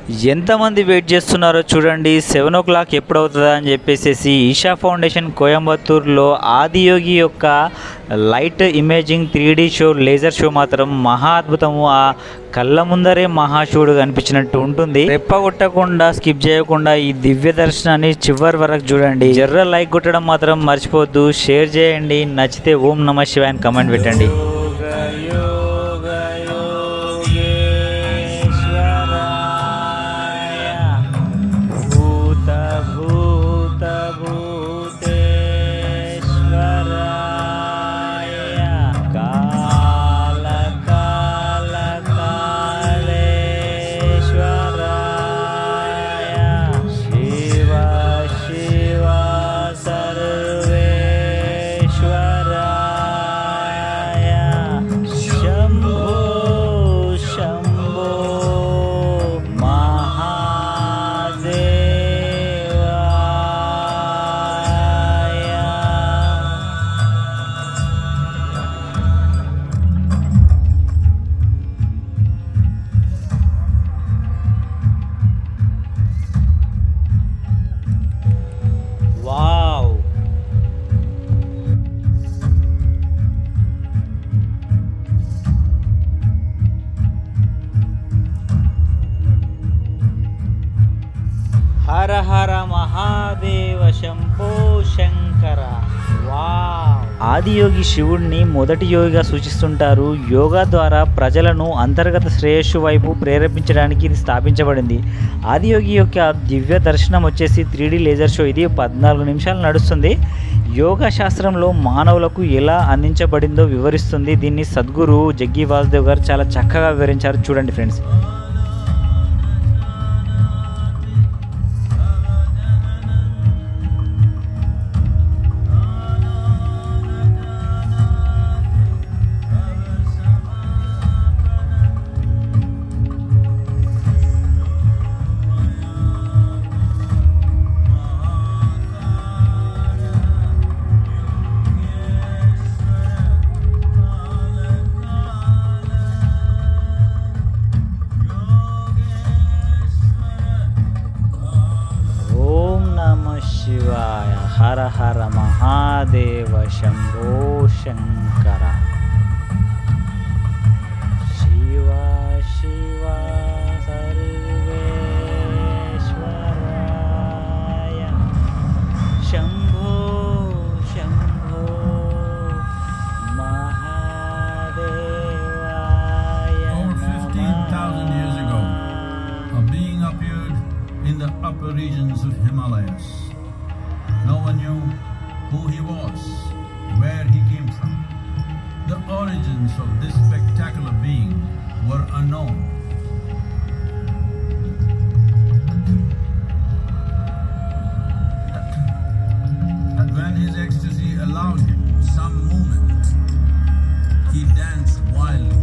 ఎంతమంది వెయిట్ చేస్తున్నారో చూడండి. 7 o'clock ఎప్పుడు అవుతుందా అని చెప్పేసి ఈషా ఫౌండేషన్ కోయంబత్తూరులో ఆదియోగి యొక్క light imaging 3D show, laser show మాత్రం మహా అద్భుతము. ఆ కళ్ళ ముందరే మహాశివుడు కనిపించినట్టు ఉంటుంది. రెప్పగొట్టకుండా స్కిప్ చేయకుండా ఈ దివ్య దర్శనాన్ని చివరి వరకు చూడండి. జర్ర లైక్ కొట్టడం మాత్రం మర్చిపోవద్దు. షేర్ చేయండి. నచ్చితే ఓం నమ శివాయ అని కమెంట్ పెట్టండి. హర హర మహాదేవ శంభో శంకర. ఆదియోగి శివుడిని మొదటి యోగిగా సూచిస్తుంటారు. యోగా ద్వారా ప్రజలను అంతర్గత శ్రేయస్సు వైపు ప్రేరేపించడానికి ఇది స్థాపించబడింది. ఆదియోగి యొక్క దివ్య దర్శనం వచ్చేసి 3D లేజర్ షో. ఇది 14 నిమిషాలు నడుస్తుంది. యోగా శాస్త్రంలో మానవులకు ఎలా అందించబడిందో వివరిస్తుంది. దీన్ని సద్గురు జగ్గి వాసుదేవ్ గారు చాలా చక్కగా వివరించారు. చూడండి ఫ్రెండ్స్. శివాయ. హర హర Mahadeva Shambho Shankara. Shiva Shiva సర్వేశ్వరాయ. Shambho Shambho మహాదేవాయ. Over 15,000 years ago, a being appeared in the upper regions of Himalayas. No one knew who he was, where he came from. The origins of this spectacular being were unknown. When his ecstasy allowed him some movement, he danced wildly.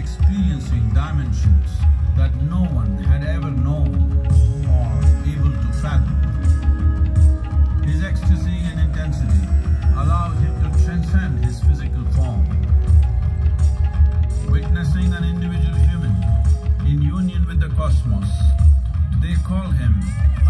Experiencing dimensions that no one had ever known or able to fathom. His ecstasy and intensity allowed him to transcend his physical form. Witnessing an individual human in union with the cosmos, they call him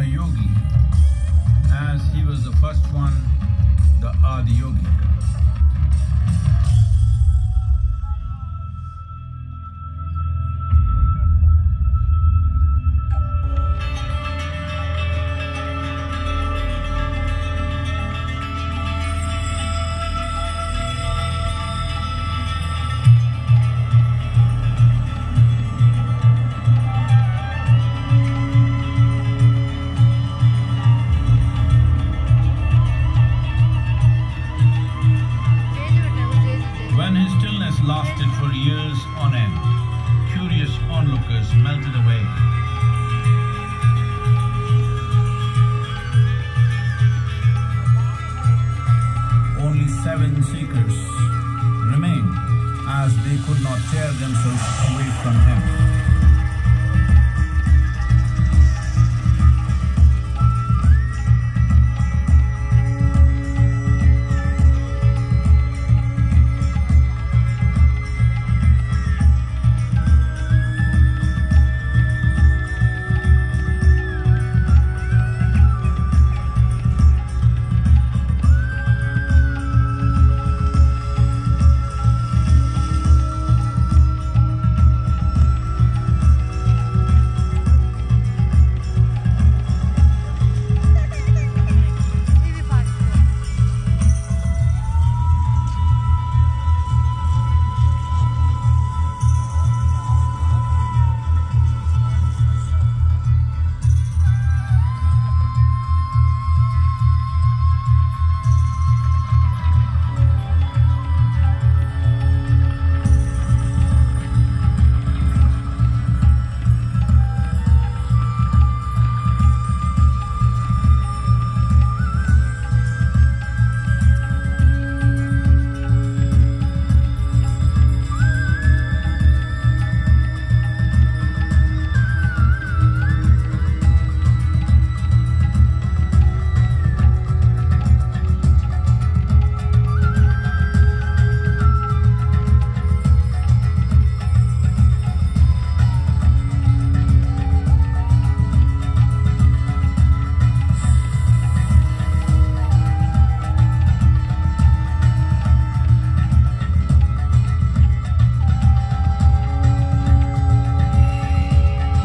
a yogi, as he was the first one, the Adiyogi. Lasted for years on end. Curious onlookers melted away. Only 7 seekers remained as they could not tear themselves away from him.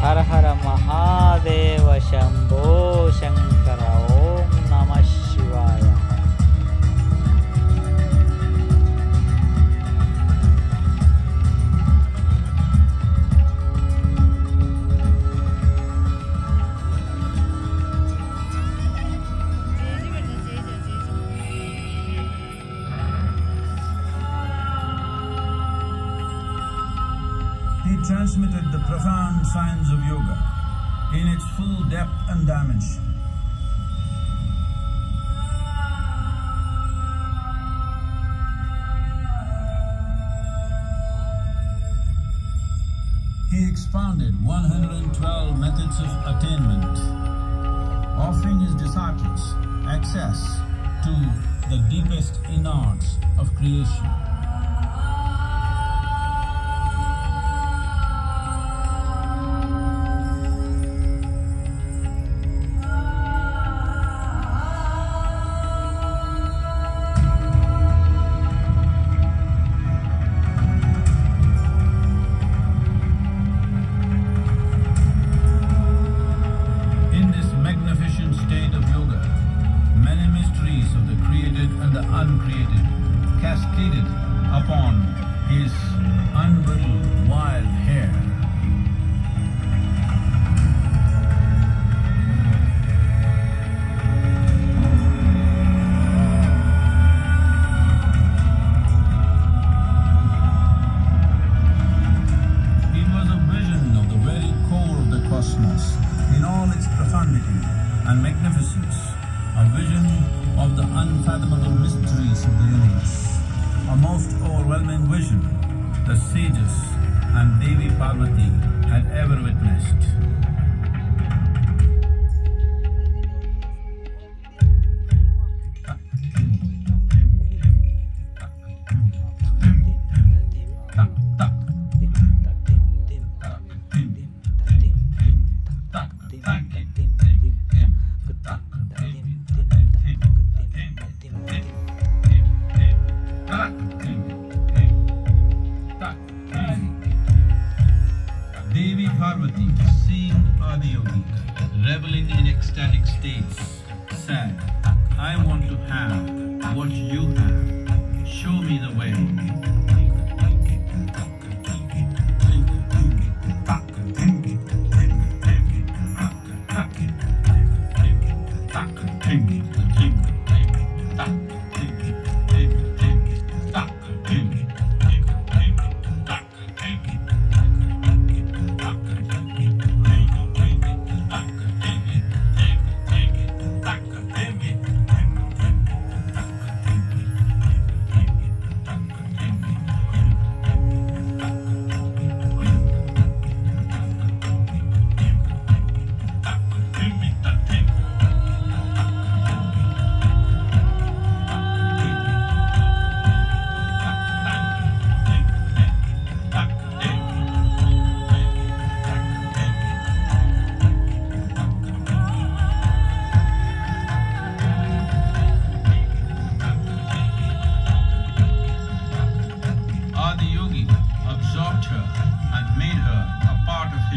హర హర మహాదేవ శంభో శంకర ఓం నమ శివాయ. He transmitted the profound science of yoga in its full depth and dimension. He expounded 112 methods of attainment, offering his disciples access to the deepest innards of creation. Uncreated, cascaded upon his unbridled wild hair. It was a vision of the very core of the cosmos in all its profundity and magnificence, a vision of the unfathomable mysteries of the universe, a most overwhelming vision the sages and Devi Parvati had ever witnessed. Devi Parvati, seeing Adiyogi, reveling in ecstatic states, said, I want to have what you have. Show me the way.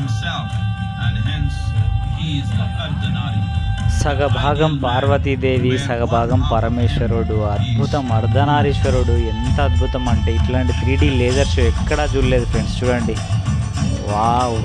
himself, and hence he is the Ardhanari. సగభాగం పార్వతీదేవి సగభాగం పరమేశ్వరుడు. అద్భుతం, అర్ధనారీశ్వరుడు. ఎంత అద్భుతం అంటే ఇట్లాంటి 3D laser show ఎక్కడా చూడలేదు ఫ్రెండ్స్. చూడండి, wow.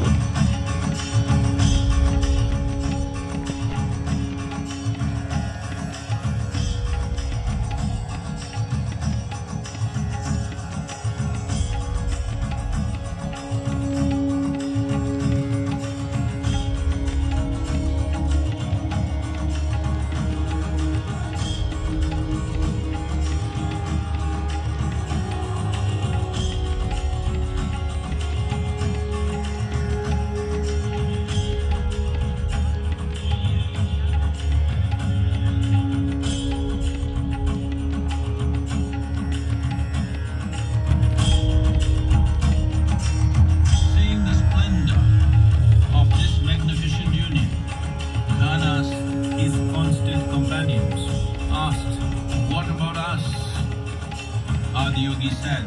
Adiyogi said,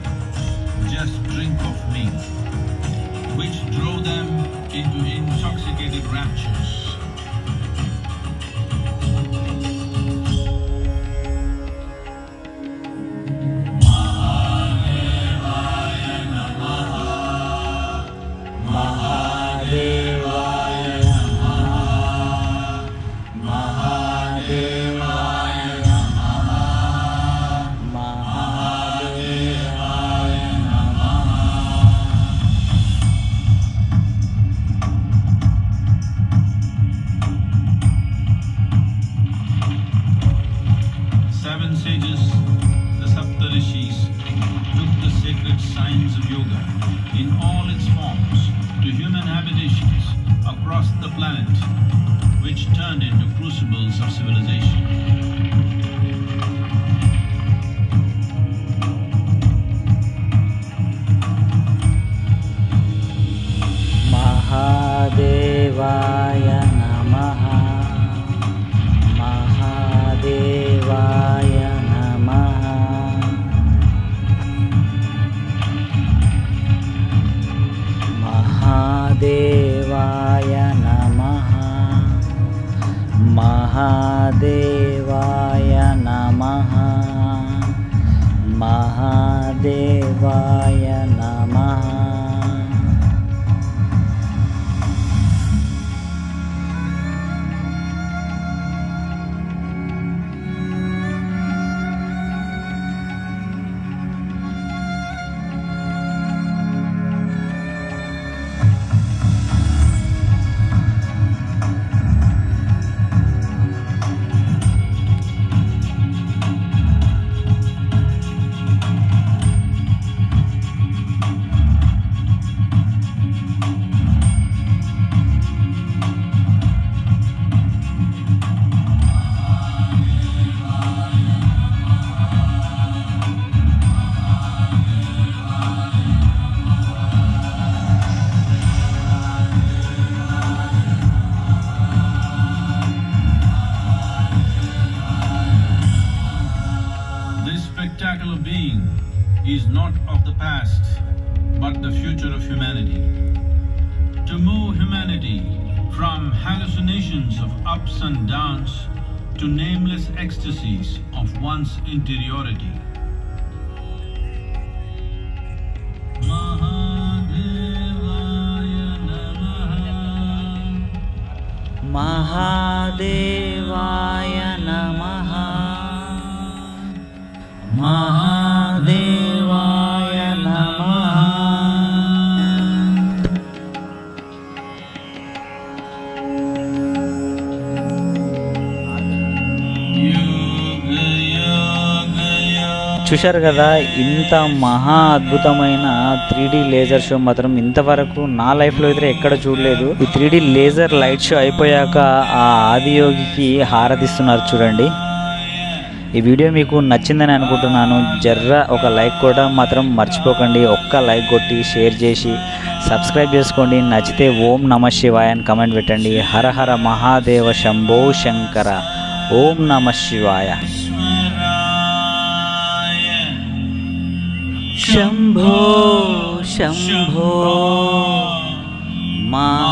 "Just drink of me," which drove them into intoxicated raptures. Seven sages, the Saptarishis, took the sacred science of yoga in all its forms to human habitations across the planet, which turned into crucibles of civilization. Mahadevaya Namaha. Mahadevaya Namaha. Mahadevaya Namaha. Mahadevaya Namaha. Mahadevaya Namaha. Spectacular being is not of the past, but the future of humanity. To move humanity from hallucinations of ups and downs to nameless ecstasies of one's interiority. Mahadevaya Namaha. Mahadevaya Namaha. Mahadevaya Namaha. చూశారు కదా, ఇంత మహా అద్భుతమైన 3D laser show మాత్రం ఇంతవరకు నా లైఫ్లో అయితే ఎక్కడ చూడలేదు. ఈ 3D లేజర్ లైట్ షో అయిపోయాక ఆ ఆదియోగికి హారతిస్తున్నారు చూడండి. ఈ వీడియో మీకు నచ్చిందని అనుకుంటున్నాను. జర్ర ఒక లైక్ కూడా మాత్రం మర్చిపోకండి. ఒక్క లైక్ కొట్టి షేర్ చేసి సబ్స్క్రైబ్ చేసుకోండి. నచ్చితే ఓం నమ శివాయ అని కమెంట్ పెట్టండి. హర హర మహాదేవ శంభో శంకర. ఓం నమ శివాయ. శంభో శంభో నమః.